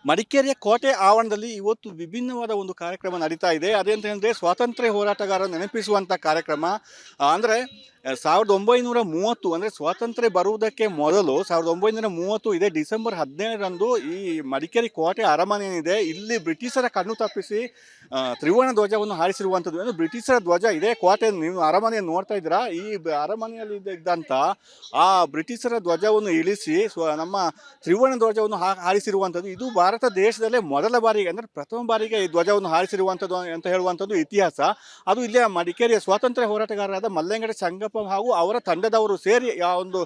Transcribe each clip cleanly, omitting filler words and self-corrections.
ಮಡಿಕೇರಿಯ ಕೋಟೆ ಆವರಣದಲ್ಲಿ ಇವತ್ತು ವಿಭಿನ್ನವಾದ ಒಂದು ಕಾರ್ಯಕ್ರಮ ನಡೀತಾ ಇದೆ. ಅದೇಂತ ಹೇಳಿದ್ರೆ ಸ್ವಾತಂತ್ರ್ಯ ಹೋರಾಟಗಾರರನ್ನು ನೆನಪಿಸುವಂಥ ಕಾರ್ಯಕ್ರಮ. ಅಂದರೆ 1930 ಅಂದರೆ ಸ್ವಾತಂತ್ರ್ಯ ಬರುವುದಕ್ಕೆ ಮೊದಲು 1930 ಇದೇ ಡಿಸೆಂಬರ್ 17ರಂದು ಈ ಮಡಿಕೇರಿ ಕೋಟೆ ಅರಮನೆ ಏನಿದೆ ಇಲ್ಲಿ ಬ್ರಿಟಿಷರ ಕಣ್ಣು ತಪ್ಪಿಸಿ ತ್ರಿವರ್ಣ ಧ್ವಜವನ್ನು ಹಾರಿಸಿರುವಂಥದ್ದು. ಅಂದರೆ ಬ್ರಿಟಿಷರ ಧ್ವಜ ಇದೇ ಕೋಟೆ, ನೀವು ಅರಮನೆಯನ್ನು ನೋಡ್ತಾ ಇದ್ದೀರಾ, ಈ ಅರಮನೆಯಲ್ಲಿ ಇದ್ದಂಥ ಆ ಬ್ರಿಟಿಷರ ಧ್ವಜವನ್ನು ಇಳಿಸಿ ನಮ್ಮ ತ್ರಿವರ್ಣ ಧ್ವಜವನ್ನು ಹಾರಿಸಿರುವಂಥದ್ದು. ಇದು ಭಾರತ ದೇಶದಲ್ಲೇ ಮೊದಲ ಬಾರಿಗೆ, ಅಂದರೆ ಪ್ರಥಮ ಬಾರಿಗೆ ಈ ಧ್ವಜವನ್ನು ಹಾರಿಸಿರುವಂಥದ್ದು ಅಂತ ಹೇಳುವಂಥದ್ದು ಇತಿಹಾಸ. ಅದು ಇಲ್ಲಿಯ ಮಡಿಕೇರಿಯ ಸ್ವಾತಂತ್ರ್ಯ ಹೋರಾಟಗಾರರಾದ ಮಲ್ಲೆಂಗಡಿ ಸಂಗಪ್ಪ ಹಾಗೂ ಅವರ ತಂಡದವರು ಸೇರಿ ಆ ಒಂದು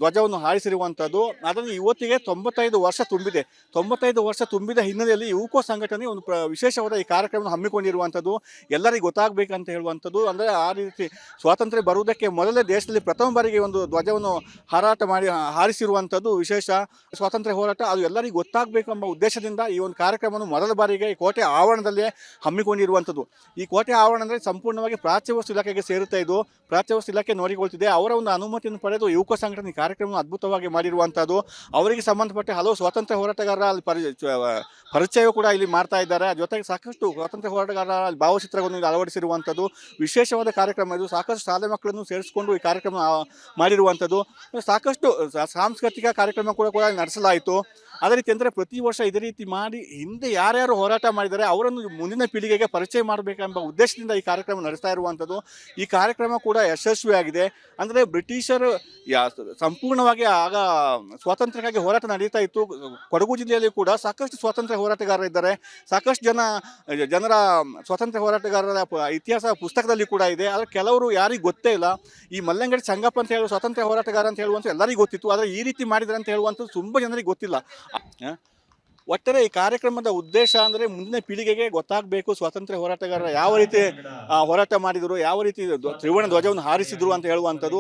ಧ್ವಜವನ್ನು ಹಾರಿಸಿರುವಂಥದ್ದು. ಅದನ್ನು ಇವತ್ತಿಗೆ 95 ವರ್ಷ ತುಂಬಿದೆ. 95 ವರ್ಷ ತುಂಬಿದ ಹಿನ್ನೆಲೆಯಲ್ಲಿ ಯುಕೋ ಸಂಘಟನೆ ಒಂದು ವಿಶೇಷವಾದ ಈ ಕಾರ್ಯಕ್ರಮವನ್ನು ಹಮ್ಮಿಕೊಂಡಿರುವಂಥದ್ದು. ಎಲ್ಲರಿಗೂ ಗೊತ್ತಾಗಬೇಕಂತ ಹೇಳುವಂಥದ್ದು. ಅಂದರೆ ಆ ರೀತಿ ಸ್ವಾತಂತ್ರ್ಯ ಬರುವುದಕ್ಕೆ ಮೊದಲೇ ದೇಶದಲ್ಲಿ ಪ್ರಥಮ ಬಾರಿಗೆ ಒಂದು ಧ್ವಜವನ್ನು ಹಾರಿಸಿರುವಂಥದ್ದು ವಿಶೇಷ. ಸ್ವಾತಂತ್ರ್ಯ ಹೋರಾಟ ಅದು ಎಲ್ಲರಿಗೂ ಗೊತ್ತಾಗಬೇಕೆಂಬ ಉದ್ದೇಶದಿಂದ ಈ ಒಂದು ಕಾರ್ಯಕ್ರಮವನ್ನು ಮೊದಲ ಬಾರಿಗೆ ಈ ಕೋಟೆ ಆವರಣದಲ್ಲೇ ಹಮ್ಮಿಕೊಂಡಿರುವಂಥದ್ದು. ಈ ಕೋಟೆ ಆವರಣ ಅಂದರೆ ಸಂಪೂರ್ಣವಾಗಿ ಪ್ರಾಚ್ಯ ವಸ್ತು ಇಲಾಖೆಗೆ ಸೇರುತ್ತಾ ಇದ್ದು, ಪ್ರಾಚ್ಯ ವಸ್ತು ಇಲಾಖೆ ನೋಡಿಕೊಳ್ತಿದೆ. ಅವರ ಒಂದು ಅನುಮತಿಯನ್ನು ಪಡೆದು ಯುವಕ ಸಂಘಟನೆ ಕಾರ್ಯಕ್ರಮವನ್ನು ಅದ್ಭುತವಾಗಿ ಮಾಡಿರುವಂಥದ್ದು. ಅವರಿಗೆ ಸಂಬಂಧಪಟ್ಟ ಹಲವು ಸ್ವಾತಂತ್ರ್ಯ ಹೋರಾಟಗಾರರ ಅಲ್ಲಿ ಪರಿಚಯ ಕೂಡ ಇಲ್ಲಿ ಮಾಡ್ತಾ ಇದ್ದಾರೆ. ಜೊತೆಗೆ ಸಾಕಷ್ಟು ಸ್ವಾತಂತ್ರ್ಯ ಹೋರಾಟಗಾರರ ಭಾವಚಿತ್ರಗಳನ್ನು ಅಳವಡಿಸಿರುವಂಥದ್ದು ವಿಶೇಷವಾದ ಕಾರ್ಯಕ್ರಮ. ಇದು ಸಾಕಷ್ಟು ಶಾಲೆ ಮಕ್ಕಳನ್ನು ಸೇರಿಸಿಕೊಂಡು ಈ ಕಾರ್ಯಕ್ರಮ ಮಾಡಿರುವಂಥದ್ದು. ಸಾಕಷ್ಟು ಸಾಂಸ್ಕೃತಿಕ ಕಾರ್ಯಕ್ರಮ ಕೂಡ ನಡೆಸಲಾಯಿತು. ಅದೇ ರೀತಿ ಅಂದರೆ ಪ್ರತಿ ವರ್ಷ ಇದೇ ರೀತಿ ಮಾಡಿ ಹಿಂದೆ ಯಾರ್ಯಾರು ಹೋರಾಟ ಮಾಡಿದ್ದಾರೆ ಅವರನ್ನು ಮುಂದಿನ ಪೀಳಿಗೆಗೆ ಪರಿಚಯ ಮಾಡಬೇಕೆಂಬ ಉದ್ದೇಶದಿಂದ ಈ ಕಾರ್ಯಕ್ರಮ ನಡೆಸ್ತಾ ಇರುವಂಥದ್ದು. ಈ ಕಾರ್ಯಕ್ರಮ ಕೂಡ ಯಶಸ್ವಿಯಾಗಿದೆ. ಅಂದರೆ ಬ್ರಿಟಿಷರು ಸಂಪೂರ್ಣವಾಗಿ ಆಗ ಸ್ವಾತಂತ್ರ್ಯಕ್ಕಾಗಿ ಹೋರಾಟ ನಡೀತಾ ಇತ್ತು. ಕೊಡಗು ಜಿಲ್ಲೆಯಲ್ಲಿ ಕೂಡ ಸಾಕಷ್ಟು ಸ್ವಾತಂತ್ರ್ಯ ಹೋರಾಟಗಾರರಿದ್ದಾರೆ. ಸಾಕಷ್ಟು ಜನರ ಸ್ವಾತಂತ್ರ್ಯ ಹೋರಾಟಗಾರರ ಇತಿಹಾಸ ಪುಸ್ತಕದಲ್ಲಿ ಕೂಡ ಇದೆ. ಆದರೆ ಕೆಲವರು ಯಾರಿಗೂ ಗೊತ್ತೇ ಇಲ್ಲ. ಈ ಮಲ್ಲೆಂಗಡಿ ಸಂಗಪ್ಪ ಅಂತ ಹೇಳುವ ಸ್ವಾತಂತ್ರ್ಯ ಹೋರಾಟಗಾರ ಅಂತ ಹೇಳುವಂಥ ಎಲ್ಲರಿಗೂ ಗೊತ್ತಿತ್ತು. ಆದರೆ ಈ ರೀತಿ ಮಾಡಿದ್ದಾರೆ ಅಂತ ಹೇಳುವಂಥದ್ದು ತುಂಬ ಜನರಿಗೆ ಗೊತ್ತಿಲ್ಲ. ಒಟ್ಟಾರೆ ಈ ಕಾರ್ಯಕ್ರಮದ ಉದ್ದೇಶ ಅಂದರೆ ಮುಂದಿನ ಪೀಳಿಗೆಗೆ ಗೊತ್ತಾಗಬೇಕು ಸ್ವಾತಂತ್ರ್ಯ ಹೋರಾಟಗಾರರ ಯಾವ ರೀತಿ ಹೋರಾಟ ಮಾಡಿದರು, ಯಾವ ರೀತಿ ತ್ರಿವರ್ಣ ಧ್ವಜವನ್ನು ಹಾರಿಸಿದ್ರು ಅಂತ ಹೇಳುವಂಥದ್ದು.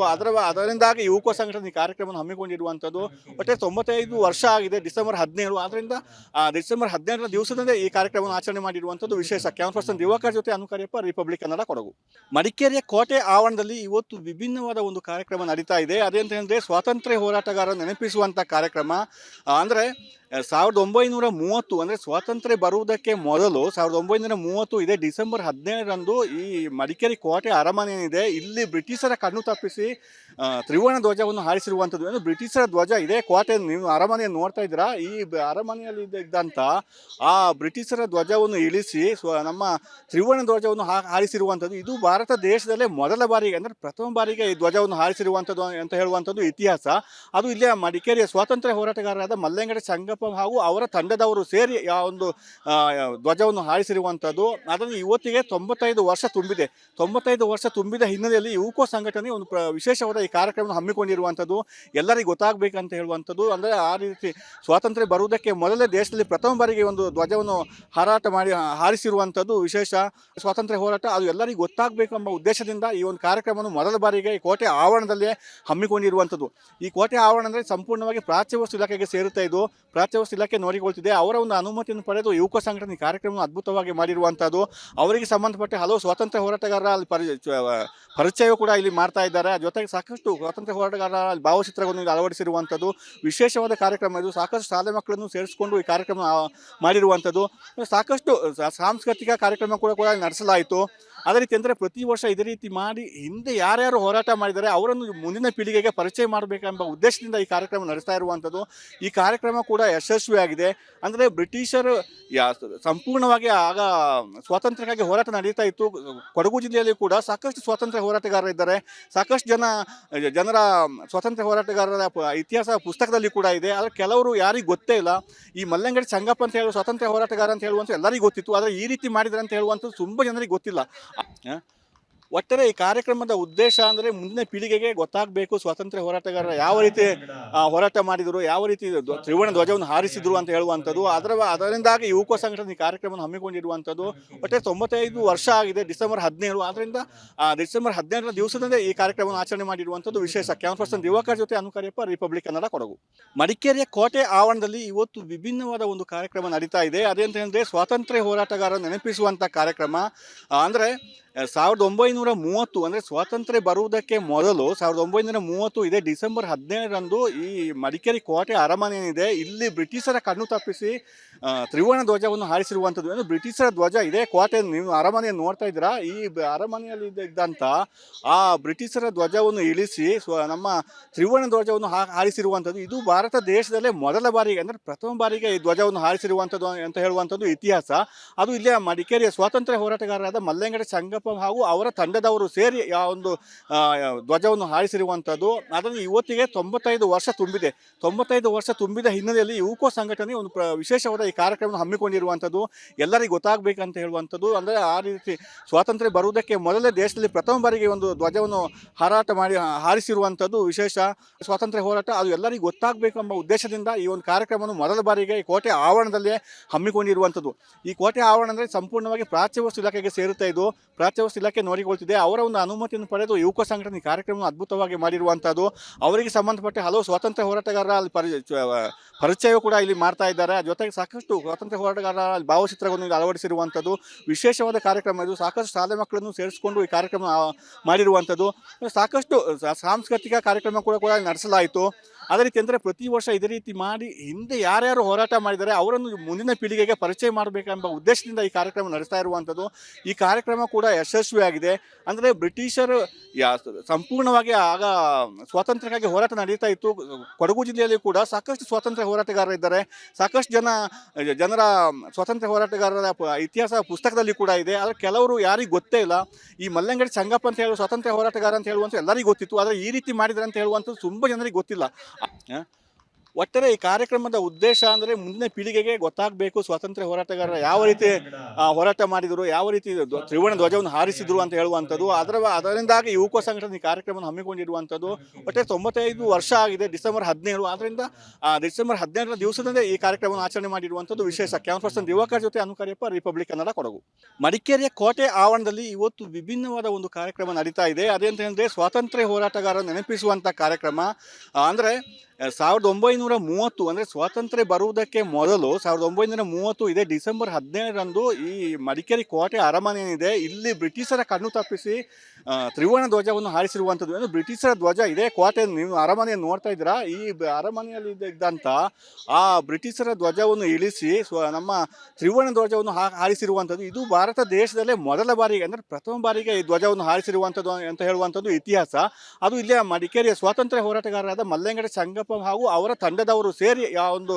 ಅದರಿಂದಾಗಿ ಯುವಕ ಸಂಘಟನೆ ಈ ಕಾರ್ಯಕ್ರಮವನ್ನು ಹಮ್ಮಿಕೊಂಡಿರುವಂಥದ್ದು. ಒಟ್ಟೆ 95 ವರ್ಷ ಆಗಿದೆ, ಡಿಸೆಂಬರ್ 17. ಆದ್ದರಿಂದ ಡಿಸೆಂಬರ್ 17ರ ದಿವಸದಿಂದ ಈ ಕಾರ್ಯಕ್ರಮವನ್ನು ಆಚರಣೆ ಮಾಡಿರುವಂಥದ್ದು ವಿಶೇಷ. ಕ್ಯಾಮರಾ ಪರ್ಸನ್ ದಿವಾಕರ್ ಜೊತೆ ಅನುಕರಿಯಪ್ಪ, ರಿಪಬ್ಲಿಕ್ ಕನ್ನಡ, ಕೊಡಗು. ಮಡಿಕೇರಿಯ ಕೋಟೆ ಆವರಣದಲ್ಲಿ ಇವತ್ತು ವಿಭಿನ್ನವಾದ ಒಂದು ಕಾರ್ಯಕ್ರಮ ನಡೀತಾ ಇದೆ. ಅದೇಂತ ಹೇಳಿದ್ರೆ ಸ್ವಾತಂತ್ರ್ಯ ಹೋರಾಟಗಾರರನ್ನು ನೆನಪಿಸುವಂಥ ಕಾರ್ಯಕ್ರಮ. ಅಂದರೆ 1930 ಅಂದರೆ ಸ್ವಾತಂತ್ರ್ಯ ಬರುವುದಕ್ಕೆ ಮೊದಲು 1930 ಇದೇ ಡಿಸೆಂಬರ್ 17ರಂದು ಈ ಮಡಿಕೇರಿ ಕೋಟೆ ಅರಮನೆ ಏನಿದೆ ಇಲ್ಲಿ ಬ್ರಿಟಿಷರ ಕಣ್ಣು ತಪ್ಪಿಸಿ ತ್ರಿವರ್ಣ ಧ್ವಜವನ್ನು ಹಾರಿಸಿರುವಂಥದ್ದು. ಅಂದರೆ ಬ್ರಿಟಿಷರ ಧ್ವಜ ಇದೇ ಕೋಟೆ, ನೀವು ಅರಮನೆಯನ್ನು ನೋಡ್ತಾ ಇದ್ದೀರಾ, ಈ ಅರಮನೆಯಲ್ಲಿ ಇದ್ದಂಥ ಆ ಬ್ರಿಟಿಷರ ಧ್ವಜವನ್ನು ಇಳಿಸಿ ನಮ್ಮ ತ್ರಿವರ್ಣ ಧ್ವಜವನ್ನು ಹಾರಿಸಿರುವಂಥದ್ದು. ಇದು ಭಾರತ ದೇಶದಲ್ಲೇ ಮೊದಲ ಬಾರಿಗೆ, ಅಂದರೆ ಪ್ರಥಮ ಬಾರಿಗೆ ಈ ಧ್ವಜವನ್ನು ಹಾರಿಸಿರುವಂಥದ್ದು ಅಂತ ಹೇಳುವಂಥದ್ದು ಇತಿಹಾಸ. ಅದು ಇಲ್ಲಿಯ ಮಡಿಕೇರಿಯ ಸ್ವಾತಂತ್ರ್ಯ ಹೋರಾಟಗಾರರಾದ ಮಲ್ಲೆಂಗಡಿ ಸಂಗಪ್ಪ ಹಾಗೂ ಅವರ ತಂಡದವರು ಸೇರಿ ಆ ಒಂದು ಧ್ವಜವನ್ನು ಹಾರಿಸಿರುವಂಥದ್ದು. ಅದನ್ನು ಇವತ್ತಿಗೆ 95 ವರ್ಷ ತುಂಬಿದೆ. 95 ವರ್ಷ ತುಂಬಿದ ಹಿನ್ನೆಲೆಯಲ್ಲಿ ಯುಕೋ ಸಂಘಟನೆ ಒಂದು ವಿಶೇಷವಾದ ಈ ಕಾರ್ಯಕ್ರಮವನ್ನು ಹಮ್ಮಿಕೊಂಡಿರುವಂಥದ್ದು. ಎಲ್ಲರಿಗೂ ಗೊತ್ತಾಗಬೇಕಂತ ಹೇಳುವಂಥದ್ದು. ಅಂದರೆ ಆ ರೀತಿ ಸ್ವಾತಂತ್ರ್ಯ ಬರುವುದಕ್ಕೆ ಮೊದಲೇ ದೇಶದಲ್ಲಿ ಪ್ರಥಮ ಬಾರಿಗೆ ಒಂದು ಧ್ವಜವನ್ನು ಹಾರಿಸಿರುವಂಥದ್ದು ವಿಶೇಷ. ಸ್ವಾತಂತ್ರ್ಯ ಹೋರಾಟ ಅದು ಎಲ್ಲರಿಗೂ ಗೊತ್ತಾಗಬೇಕೆಂಬ ಉದ್ದೇಶದಿಂದ ಈ ಒಂದು ಕಾರ್ಯಕ್ರಮವನ್ನು ಮೊದಲ ಬಾರಿಗೆ ಈ ಕೋಟೆ ಆವರಣದಲ್ಲೇ ಹಮ್ಮಿಕೊಂಡಿರುವಂಥದ್ದು. ಈ ಕೋಟೆ ಆವರಣ ಅಂದರೆ ಸಂಪೂರ್ಣವಾಗಿ ಪ್ರಾಚ್ಯ ವಸ್ತು ಇಲಾಖೆಗೆ ಸೇರುತ್ತಾ ಇದ್ದು, ಪ್ರಾಚ್ಯ ವಸ್ತು ಇಲಾಖೆ ನೋಡಿಕೊಳ್ತಿದೆ. ಅವರ ಒಂದು ಅನುಮತಿಯನ್ನು ಪಡೆದು ಯುವಕ ಸಂಘಟನೆ ಕಾರ್ಯಕ್ರಮವನ್ನು ಅದ್ಭುತವಾಗಿ ಮಾಡಿರುವಂಥದ್ದು. ಅವರಿಗೆ ಸಂಬಂಧಪಟ್ಟ ಹಲವು ಸ್ವಾತಂತ್ರ್ಯ ಹೋರಾಟಗಾರರ ಪರಿಚಯ ಕೂಡ ಇಲ್ಲಿ ಮಾಡ್ತಾ ಇದ್ದಾರೆ. ಜೊತೆಗೆ ಸಾಕಷ್ಟು ಸ್ವಾತಂತ್ರ್ಯ ಹೋರಾಟಗಾರರ ಭಾವಚಿತ್ರಗಳನ್ನು ಅಳವಡಿಸಿರುವಂಥದ್ದು ವಿಶೇಷವಾದ ಕಾರ್ಯಕ್ರಮ. ಇದು ಸಾಕಷ್ಟು ಶಾಲೆ ಮಕ್ಕಳನ್ನು ಸೇರಿಸಿಕೊಂಡು ಈ ಕಾರ್ಯಕ್ರಮ ಮಾಡಿರುವಂಥದ್ದು. ಸಾಕಷ್ಟು ಸಾಂಸ್ಕೃತಿಕ ಕಾರ್ಯಕ್ರಮ ಕೂಡ ನಡೆಸಲಾಯಿತು. ಅದೇ ರೀತಿ ಅಂದರೆ ಪ್ರತಿ ವರ್ಷ ಇದೇ ರೀತಿ ಮಾಡಿ ಹಿಂದೆ ಯಾರ್ಯಾರು ಹೋರಾಟ ಮಾಡಿದ್ದಾರೆ ಅವರನ್ನು ಮುಂದಿನ ಪೀಳಿಗೆಗೆ ಪರಿಚಯ ಮಾಡಬೇಕೆಂಬ ಉದ್ದೇಶದಿಂದ ಈ ಕಾರ್ಯಕ್ರಮ ನಡೆಸ್ತಾ ಇರುವಂಥದ್ದು. ಈ ಕಾರ್ಯಕ್ರಮ ಕೂಡ ಯಶಸ್ವಿಯಾಗಿದೆ. ಅಂದರೆ ಬ್ರಿಟಿಷರು ಸಂಪೂರ್ಣವಾಗಿ ಆಗ ಸ್ವಾತಂತ್ರ್ಯಕ್ಕಾಗಿ ಹೋರಾಟ ನಡೀತಾ ಇತ್ತು. ಕೊಡಗು ಜಿಲ್ಲೆಯಲ್ಲಿ ಕೂಡ ಸಾಕಷ್ಟು ಸ್ವಾತಂತ್ರ್ಯ ಹೋರಾಟಗಾರರಿದ್ದಾರೆ. ಸಾಕಷ್ಟು ಜನರ ಸ್ವಾತಂತ್ರ್ಯ ಹೋರಾಟಗಾರರ ಇತಿಹಾಸ ಪುಸ್ತಕದಲ್ಲಿ ಕೂಡ ಇದೆ. ಆದರೆ ಕೆಲವರು ಯಾರಿಗೂ ಗೊತ್ತೇ ಇಲ್ಲ. ಈ ಮಲ್ಲೆಂಗಡಿ ಸಂಗಪ್ಪ ಅಂತ ಹೇಳುವ ಸ್ವಾತಂತ್ರ್ಯ ಹೋರಾಟಗಾರ ಅಂತ ಹೇಳುವಂಥ ಎಲ್ಲರಿಗೂ ಗೊತ್ತಿತ್ತು. ಆದರೆ ಈ ರೀತಿ ಮಾಡಿದ್ದಾರೆ ಅಂತ ಹೇಳುವಂಥದ್ದು ತುಂಬ ಜನರಿಗೆ ಗೊತ್ತಿಲ್ಲ. ಒಟ್ಟಾರೆ ಈ ಕಾರ್ಯಕ್ರಮದ ಉದ್ದೇಶ ಅಂದರೆ ಮುಂದಿನ ಪೀಳಿಗೆಗೆ ಗೊತ್ತಾಗಬೇಕು ಸ್ವಾತಂತ್ರ್ಯ ಹೋರಾಟಗಾರರ ಯಾವ ರೀತಿ ಹೋರಾಟ ಮಾಡಿದರು, ಯಾವ ರೀತಿ ತ್ರಿವರ್ಣ ಧ್ವಜವನ್ನು ಹಾರಿಸಿದ್ರು ಅಂತ ಹೇಳುವಂಥದ್ದು. ಅದರಿಂದಾಗಿ ಯುವಕ ಸಂಘಟನೆ ಈ ಕಾರ್ಯಕ್ರಮವನ್ನು ಹಮ್ಮಿಕೊಂಡಿರುವಂಥದ್ದು. ಒಟ್ಟೆ 95 ವರ್ಷ ಆಗಿದೆ, ಡಿಸೆಂಬರ್ 17. ಆದ್ದರಿಂದ ಡಿಸೆಂಬರ್ 17ರ ದಿವಸದಿಂದ ಈ ಕಾರ್ಯಕ್ರಮವನ್ನು ಆಚರಣೆ ಮಾಡಿರುವಂಥದ್ದು ವಿಶೇಷ. ಕ್ಯಾಮರಾ ಪರ್ಸನ್ ದಿವಾಕರ್ ಜೊತೆ ಅನುಕರಿಯಪ್ಪ, ರಿಪಬ್ಲಿಕ್ ಕನ್ನಡ, ಕೊಡಗು. ಮಡಿಕೇರಿಯ ಕೋಟೆ ಆವರಣದಲ್ಲಿ ಇವತ್ತು ವಿಭಿನ್ನವಾದ ಒಂದು ಕಾರ್ಯಕ್ರಮ ನಡೀತಾ ಇದೆ. ಅದೇಂತ ಹೇಳಿದ್ರೆ ಸ್ವಾತಂತ್ರ್ಯ ಹೋರಾಟಗಾರರನ್ನು ನೆನಪಿಸುವಂಥ ಕಾರ್ಯಕ್ರಮ. ಅಂದರೆ 1930 ಅಂದರೆ ಸ್ವಾತಂತ್ರ್ಯ ಬರುವುದಕ್ಕೆ ಮೊದಲು 1930 ಇದೇ ಡಿಸೆಂಬರ್ 17ರಂದು ಈ ಮಡಿಕೇರಿ ಕೋಟೆ ಅರಮನೆ ಏನಿದೆ ಇಲ್ಲಿ ಬ್ರಿಟಿಷರ ಕಣ್ಣು ತಪ್ಪಿಸಿ ತ್ರಿವರ್ಣ ಧ್ವಜವನ್ನು ಹಾರಿಸಿರುವಂಥದ್ದು. ಏನು ಬ್ರಿಟಿಷರ ಧ್ವಜ ಇದೇ ಕೋಟೆ ನೀವು ಅರಮನೆಯನ್ನು ನೋಡ್ತಾ ಇದ್ದೀರಾ, ಈ ಅರಮನೆಯಲ್ಲಿ ಇದ್ದಂಥ ಆ ಬ್ರಿಟಿಷರ ಧ್ವಜವನ್ನು ಇಳಿಸಿ ನಮ್ಮ ತ್ರಿವರ್ಣ ಧ್ವಜವನ್ನು ಹಾರಿಸಿರುವಂಥದ್ದು. ಇದು ಭಾರತ ದೇಶದಲ್ಲೇ ಮೊದಲ ಬಾರಿಗೆ ಅಂದರೆ ಪ್ರಥಮ ಬಾರಿಗೆ ಈ ಧ್ವಜವನ್ನು ಹಾರಿಸಿರುವಂಥದ್ದು ಅಂತ ಹೇಳುವಂಥದ್ದು ಇತಿಹಾಸ. ಅದು ಇಲ್ಲೇ ಮಡಿಕೇರಿಯ ಸ್ವಾತಂತ್ರ್ಯ ಹೋರಾಟಗಾರರಾದ ಮಲ್ಲೆಂಗಡೆ ಸಂಗಪ್ಪ ಹಾಗೂ ಅವರ ತಂಡದವರು ಸೇರಿ ಆ ಒಂದು ಧ್ವಜವನ್ನು ಹಾರಿಸಿರುವಂಥದ್ದು. ಅದನ್ನು ಇವತ್ತಿಗೆ 95 ವರ್ಷ ತುಂಬಿದೆ. 95 ವರ್ಷ ತುಂಬಿದ ಹಿನ್ನೆಲೆಯಲ್ಲಿ ಯುವಕೋ ಸಂಘಟನೆ ಒಂದು ವಿಶೇಷವಾದ ಈ ಕಾರ್ಯಕ್ರಮವನ್ನು ಹಮ್ಮಿಕೊಂಡಿರುವಂಥದ್ದು. ಎಲ್ಲರಿಗೂ ಗೊತ್ತಾಗಬೇಕಂತ ಹೇಳುವಂಥದ್ದು. ಅಂದರೆ ಆ ರೀತಿ ಸ್ವಾತಂತ್ರ್ಯ ಬರುವುದಕ್ಕೆ ಮೊದಲೇ ದೇಶದಲ್ಲಿ ಪ್ರಥಮ ಬಾರಿಗೆ ಒಂದು ಧ್ವಜವನ್ನು ಹಾರಿಸಿರುವಂಥದ್ದು ವಿಶೇಷ. ಸ್ವಾತಂತ್ರ್ಯ ಹೋರಾಟ ಅದು ಎಲ್ಲರಿಗೂ ಗೊತ್ತಾಗಬೇಕೆಂಬ ಉದ್ದೇಶದಿಂದ ಈ ಒಂದು ಕಾರ್ಯಕ್ರಮವನ್ನು ಮೊದಲ ಬಾರಿಗೆ ಈ ಕೋಟೆ ಆವರಣದಲ್ಲೇ ಹಮ್ಮಿಕೊಂಡಿರುವಂಥದ್ದು. ಈ ಕೋಟೆ ಆವರಣ ಅಂದರೆ ಸಂಪೂರ್ಣವಾಗಿ ಪ್ರಾಚ್ಯ ವಸ್ತು ಇಲಾಖೆಗೆ ಸೇರುತ್ತಾ ಇದ್ದು ಪ್ರಾಚ್ಯ ವಸ್ತು ಇಲಾಖೆ ನೋಡಿಕೊಳ್ತಿದೆ. ಅವರ ಒಂದು ಅನುಮತಿಯನ್ನು ಪಡೆದು ಯುವಕ ಸಂಘಟನೆ ಈ ಕಾರ್ಯಕ್ರಮವನ್ನು ಅದ್ಭುತವಾಗಿ ಮಾಡಿರುವಂಥದ್ದು. ಅವರಿಗೆ ಸಂಬಂಧಪಟ್ಟ ಹಲವು ಸ್ವಾತಂತ್ರ್ಯ ಹೋರಾಟಗಾರರ ಅಲ್ಲಿ ಪರಿಚಯ ಕೂಡ ಇಲ್ಲಿ ಮಾಡ್ತಾ ಇದ್ದಾರೆ. ಜೊತೆಗೆ ಸಾಕಷ್ಟು ಸ್ವಾತಂತ್ರ್ಯ ಹೋರಾಟಗಾರರ ಭಾವಚಿತ್ರಗಳನ್ನು ಅಳವಡಿಸಿರುವಂಥದ್ದು ವಿಶೇಷವಾದ ಕಾರ್ಯಕ್ರಮ ಇದು. ಸಾಕಷ್ಟು ಶಾಲೆ ಮಕ್ಕಳನ್ನು ಸೇರಿಸಿಕೊಂಡು ಈ ಕಾರ್ಯಕ್ರಮ ಮಾಡಿರುವಂಥದ್ದು. ಸಾಕಷ್ಟು ಸಾಂಸ್ಕೃತಿಕ ಕಾರ್ಯಕ್ರಮ ಕೂಡ ನಡೆಸಲಾಯಿತು. ಅದೇ ರೀತಿ ಅಂದರೆ ಪ್ರತಿ ವರ್ಷ ಇದೇ ರೀತಿ ಮಾಡಿ ಹಿಂದೆ ಯಾರ್ಯಾರು ಹೋರಾಟ ಮಾಡಿದ್ದಾರೆ ಅವರನ್ನು ಮುಂದಿನ ಪೀಳಿಗೆಗೆ ಪರಿಚಯ ಮಾಡಬೇಕೆಂಬ ಉದ್ದೇಶದಿಂದ ಈ ಕಾರ್ಯಕ್ರಮ ನಡೆಸ್ತಾ ಇರುವಂಥದ್ದು. ಈ ಕಾರ್ಯಕ್ರಮ ಕೂಡ ಯಶಸ್ವಿಯಾಗಿದೆ. ಅಂದರೆ ಬ್ರಿಟಿಷರು ಸಂಪೂರ್ಣವಾಗಿ ಆಗ ಸ್ವಾತಂತ್ರ್ಯಕ್ಕಾಗಿ ಹೋರಾಟ ನಡೀತಾ ಇತ್ತು. ಕೊಡಗು ಜಿಲ್ಲೆಯಲ್ಲಿ ಕೂಡ ಸಾಕಷ್ಟು ಸ್ವಾತಂತ್ರ್ಯ ಹೋರಾಟಗಾರರಿದ್ದಾರೆ. ಸಾಕಷ್ಟು ಜನರ ಸ್ವಾತಂತ್ರ್ಯ ಹೋರಾಟಗಾರರ ಇತಿಹಾಸ ಪುಸ್ತಕದಲ್ಲಿ ಕೂಡ ಇದೆ. ಆದರೆ ಕೆಲವರು ಯಾರಿಗೂ ಗೊತ್ತೇ ಇಲ್ಲ. ಈ ಮಲ್ಲೆಂಗಡಿ ಸಂಗಪ್ಪ ಅಂತ ಹೇಳುವ ಸ್ವಾತಂತ್ರ್ಯ ಹೋರಾಟಗಾರ ಅಂತ ಹೇಳುವಂಥ ಎಲ್ಲರಿಗೂ ಗೊತ್ತಿತ್ತು. ಆದರೆ ಈ ರೀತಿ ಮಾಡಿದ್ದಾರೆ ಅಂತ ಹೇಳುವಂಥದ್ದು ತುಂಬ ಜನರಿಗೆ ಗೊತ್ತಿಲ್ಲ. ಒಟ್ಟಾರೆ ಈ ಕಾರ್ಯಕ್ರಮದ ಉದ್ದೇಶ ಅಂದರೆ ಮುಂದಿನ ಪೀಳಿಗೆಗೆ ಗೊತ್ತಾಗಬೇಕು ಸ್ವಾತಂತ್ರ್ಯ ಹೋರಾಟಗಾರರು ಯಾವ ರೀತಿ ಹೋರಾಟ ಮಾಡಿದರು, ಯಾವ ರೀತಿ ತ್ರಿವರ್ಣ ಧ್ವಜವನ್ನು ಹಾರಿಸಿದ್ರು ಅಂತ ಹೇಳುವಂಥದ್ದು. ಅದರಿಂದಾಗಿ ಯುವಕ ಸಂಘಟನೆ ಈ ಕಾರ್ಯಕ್ರಮವನ್ನು ಹಮ್ಮಿಕೊಂಡಿರುವಂಥದ್ದು. ಒಟ್ಟೆ 95 ವರ್ಷ ಆಗಿದೆ ಡಿಸೆಂಬರ್ 17. ಆದ್ದರಿಂದ ಡಿಸೆಂಬರ್ 17ರ ದಿವಸದಿಂದ ಈ ಕಾರ್ಯಕ್ರಮವನ್ನು ಆಚರಣೆ ಮಾಡಿರುವಂಥದ್ದು ವಿಶೇಷ. ಕ್ಯಾಮರಾ ಪರ್ಸನ್ ದಿವಾಕರ್ ಜೊತೆ ಅನುಕರಿಯಪ್ಪ, ರಿಪಬ್ಲಿಕ್ ಕನ್ನಡ, ಕೊಡಗು. ಮಡಿಕೇರಿಯ ಕೋಟೆ ಆವರಣದಲ್ಲಿ ಇವತ್ತು ವಿಭಿನ್ನವಾದ ಒಂದು ಕಾರ್ಯಕ್ರಮ ನಡೀತಾ ಇದೆ. ಅದೇಂತಂದರೆ ಸ್ವಾತಂತ್ರ್ಯ ಹೋರಾಟಗಾರರು ನೆನಪಿಸುವಂಥ ಕಾರ್ಯಕ್ರಮ. ಅಂದರೆ 1930 ಅಂದರೆ ಸ್ವಾತಂತ್ರ್ಯ ಬರುವುದಕ್ಕೆ ಮೊದಲು 1930 ಇದೇ ಡಿಸೆಂಬರ್ 17ರಂದು ಈ ಮಡಿಕೇರಿ ಕೋಟೆ ಅರಮನೆ ಏನಿದೆ ಇಲ್ಲಿ ಬ್ರಿಟಿಷರ ಕಣ್ಣು ತಪ್ಪಿಸಿ ತ್ರಿವರ್ಣ ಧ್ವಜವನ್ನು ಹಾರಿಸಿರುವಂಥದ್ದು. ಏನು ಬ್ರಿಟಿಷರ ಧ್ವಜ ಇದೇ ಕೋಟೆ ನೀವು ಅರಮನೆಯನ್ನು ನೋಡ್ತಾ ಇದ್ದೀರಾ, ಈ ಅರಮನೆಯಲ್ಲಿ ಇದ್ದಂಥ ಆ ಬ್ರಿಟಿಷರ ಧ್ವಜವನ್ನು ಇಳಿಸಿ ನಮ್ಮ ತ್ರಿವರ್ಣ ಧ್ವಜವನ್ನು ಹಾರಿಸಿರುವಂಥದ್ದು. ಇದು ಭಾರತ ದೇಶದಲ್ಲೇ ಮೊದಲ ಬಾರಿಗೆ ಅಂದರೆ ಪ್ರಥಮ ಬಾರಿಗೆ ಈ ಧ್ವಜವನ್ನು ಹಾರಿಸಿರುವಂಥದ್ದು ಅಂತ ಹೇಳುವಂಥದ್ದು ಇತಿಹಾಸ. ಅದು ಇಲ್ಲೇ ಮಡಿಕೇರಿಯ ಸ್ವಾತಂತ್ರ್ಯ ಹೋರಾಟಗಾರರಾದ ಮಲ್ಲೆಂಗಡೆ ಸಂಗಪ್ಪ ಹಾಗೂ ಅವರ ತಂಡದವರು ಸೇರಿ ಆ ಒಂದು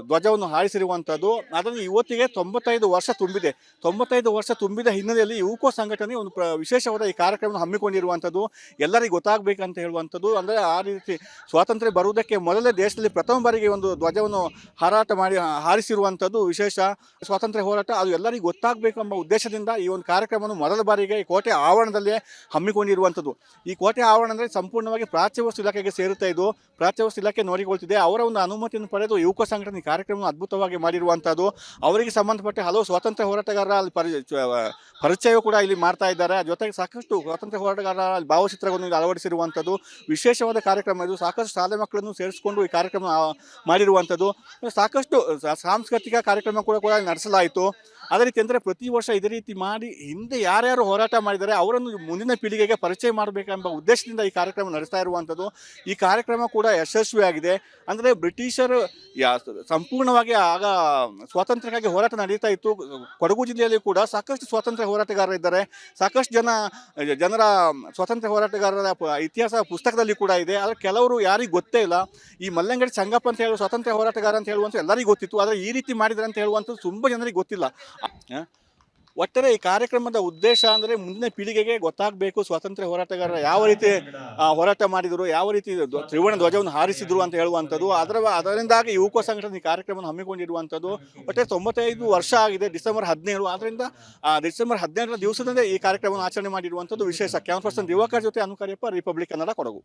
ಧ್ವಜವನ್ನು ಹಾರಿಸಿರುವಂಥದ್ದು. ಅದನ್ನು ಇವತ್ತಿಗೆ 95 ವರ್ಷ ತುಂಬಿದೆ. 95 ವರ್ಷ ತುಂಬಿದ ಹಿನ್ನೆಲೆಯಲ್ಲಿ ಯುವಕೋ ಸಂಘಟನೆ ಒಂದು ವಿಶೇಷವಾದ ಈ ಕಾರ್ಯಕ್ರಮವನ್ನು ಹಮ್ಮಿಕೊಂಡಿರುವಂಥದ್ದು. ಎಲ್ಲರಿಗೂ ಗೊತ್ತಾಗಬೇಕಂತ ಹೇಳುವಂಥದ್ದು. ಅಂದರೆ ಆ ರೀತಿ ಸ್ವಾತಂತ್ರ್ಯ ಬರುವುದಕ್ಕೆ ಮೊದಲೇ ದೇಶದಲ್ಲಿ ಪ್ರಥಮ ಬಾರಿಗೆ ಒಂದು ಧ್ವಜವನ್ನು ಹಾರಿಸಿರುವಂಥದ್ದು ವಿಶೇಷ. ಸ್ವಾತಂತ್ರ್ಯ ಹೋರಾಟ ಅದು ಎಲ್ಲರಿಗೂ ಗೊತ್ತಾಗಬೇಕೆಂಬ ಉದ್ದೇಶದಿಂದ ಈ ಒಂದು ಕಾರ್ಯಕ್ರಮವನ್ನು ಮೊದಲ ಬಾರಿಗೆ ಈ ಕೋಟೆ ಆವರಣದಲ್ಲೇ ಹಮ್ಮಿಕೊಂಡಿರುವಂಥದ್ದು. ಈ ಕೋಟೆ ಆವರಣ ಅಂದರೆ ಸಂಪೂರ್ಣವಾಗಿ ಪ್ರಾಚ್ಯ ವಸ್ತು ಇಲಾಖೆಗೆ ಸೇರುತ್ತಾ ಇದ್ದು ಪ್ರಾಚ್ಯ ವಸ್ತು ಇಲಾಖೆ ನೋಡಿಕೊಳ್ತಿದೆ. ಅವರ ಒಂದು ಅನುಮತಿಯನ್ನು ಪಡೆದು ಯುವಕ ಸಂಘಟನೆ ಈ ಕಾರ್ಯಕ್ರಮವನ್ನು ಅದ್ಭುತವಾಗಿ ಮಾಡಿರುವಂಥದ್ದು. ಅವರಿಗೆ ಸಂಬಂಧಪಟ್ಟ ಹಲವು ಸ್ವಾತಂತ್ರ್ಯ ಹೋರಾಟಗಾರರ ಪರಿಚಯ ಕೂಡ ಇಲ್ಲಿ ಮಾಡ್ತಾ ಇದ್ದಾರೆ. ಜೊತೆಗೆ ಸಾಕಷ್ಟು ಸ್ವಾತಂತ್ರ್ಯ ಹೋರಾಟಗಾರರ ಭಾವಚಿತ್ರಗಳನ್ನು ಅಳವಡಿಸಿರುವಂಥದ್ದು ವಿಶೇಷವಾದ ಕಾರ್ಯಕ್ರಮ ಇದು. ಸಾಕಷ್ಟು ಶಾಲೆ ಮಕ್ಕಳನ್ನು ಸೇರಿಸಿಕೊಂಡು ಈ ಕಾರ್ಯಕ್ರಮ ಮಾಡಿರುವಂಥದ್ದು. ಸಾಕಷ್ಟು ಸಾಂಸ್ಕೃತಿಕ ಕಾರ್ಯಕ್ರಮ ಕೂಡ ನಡೆಸಲಾಯಿತು. ಅದೇ ರೀತಿ ಅಂದರೆ ಪ್ರತಿ ವರ್ಷ ಇದೇ ರೀತಿ ಮಾಡಿ ಹಿಂದೆ ಯಾರ್ಯಾರು ಹೋರಾಟ ಮಾಡಿದ್ದಾರೆ ಅವರನ್ನು ಮುಂದಿನ ಪೀಳಿಗೆಗೆ ಪರಿಚಯ ಮಾಡಬೇಕೆಂಬ ಉದ್ದೇಶದಿಂದ ಈ ಕಾರ್ಯಕ್ರಮ ನಡೆಸ್ತಾ ಇರುವಂಥದ್ದು. ಈ ಕಾರ್ಯಕ್ರಮ ಕೂಡ ಯಶಸ್ವಿಯಾಗಿದೆ. ಅಂದರೆ ಬ್ರಿಟಿಷರು ಸಂಪೂರ್ಣವಾಗಿ ಆಗ ಸ್ವಾತಂತ್ರ್ಯಕ್ಕಾಗಿ ಹೋರಾಟ ನಡೀತಾ ಇತ್ತು. ಕೊಡಗು ಜಿಲ್ಲೆಯಲ್ಲಿ ಕೂಡ ಸಾಕಷ್ಟು ಸ್ವಾತಂತ್ರ್ಯ ಹೋರಾಟಗಾರರಿದ್ದಾರೆ. ಸಾಕಷ್ಟು ಜನರ ಸ್ವಾತಂತ್ರ್ಯ ಹೋರಾಟಗಾರರ ಇತಿಹಾಸ ಪುಸ್ತಕದಲ್ಲಿ ಕೂಡ ಇದೆ. ಆದರೆ ಕೆಲವರು ಯಾರಿಗೂ ಗೊತ್ತೇ ಇಲ್ಲ. ಈ ಮಲ್ಲೆಂಗಡಿ ಸಂಗಪ್ಪ ಅಂತ ಹೇಳುವ ಸ್ವಾತಂತ್ರ್ಯ ಹೋರಾಟಗಾರ ಅಂತ ಹೇಳುವಂಥ ಎಲ್ಲರಿಗೂ ಗೊತ್ತಿತ್ತು. ಆದರೆ ಈ ರೀತಿ ಮಾಡಿದ್ದಾರೆ ಅಂತ ಹೇಳುವಂಥದ್ದು ತುಂಬ ಜನರಿಗೆ ಗೊತ್ತಿಲ್ಲ. ಒಟ್ಟಾರೆ ಈ ಕಾರ್ಯಕ್ರಮದ ಉದ್ದೇಶ ಅಂದರೆ ಮುಂದಿನ ಪೀಳಿಗೆಗೆ ಗೊತ್ತಾಗಬೇಕು ಸ್ವಾತಂತ್ರ್ಯ ಹೋರಾಟಗಾರರು ಯಾವ ರೀತಿ ಹೋರಾಟ ಮಾಡಿದರು, ಯಾವ ರೀತಿ ತ್ರಿವರ್ಣ ಧ್ವಜವನ್ನು ಹಾರಿಸಿದ್ರು ಅಂತ ಹೇಳುವಂಥದ್ದು. ಅದರಿಂದಾಗಿ ಯುವಕ ಸಂಘಟನೆ ಈ ಕಾರ್ಯಕ್ರಮವನ್ನು ಹಮ್ಮಿಕೊಂಡಿರುವಂಥದ್ದು. ಒಟ್ಟೆ 95 ವರ್ಷ ಆಗಿದೆ ಡಿಸೆಂಬರ್ 17. ಆದ್ದರಿಂದ ಡಿಸೆಂಬರ್ 17ರ ದಿವಸದಿಂದ ಈ ಕಾರ್ಯಕ್ರಮವನ್ನು ಆಚರಣೆ ಮಾಡಿರುವಂಥದ್ದು ವಿಶೇಷ. ಕ್ಯಾಮರಾ ಪರ್ಸನ್ ದಿವಾಕರ್ ಜೊತೆ ಅನುಕರಿಯಪ್ಪ, ರಿಪಬ್ಲಿಕ್ ಕನ್ನಡ, ಕೊಡಗು.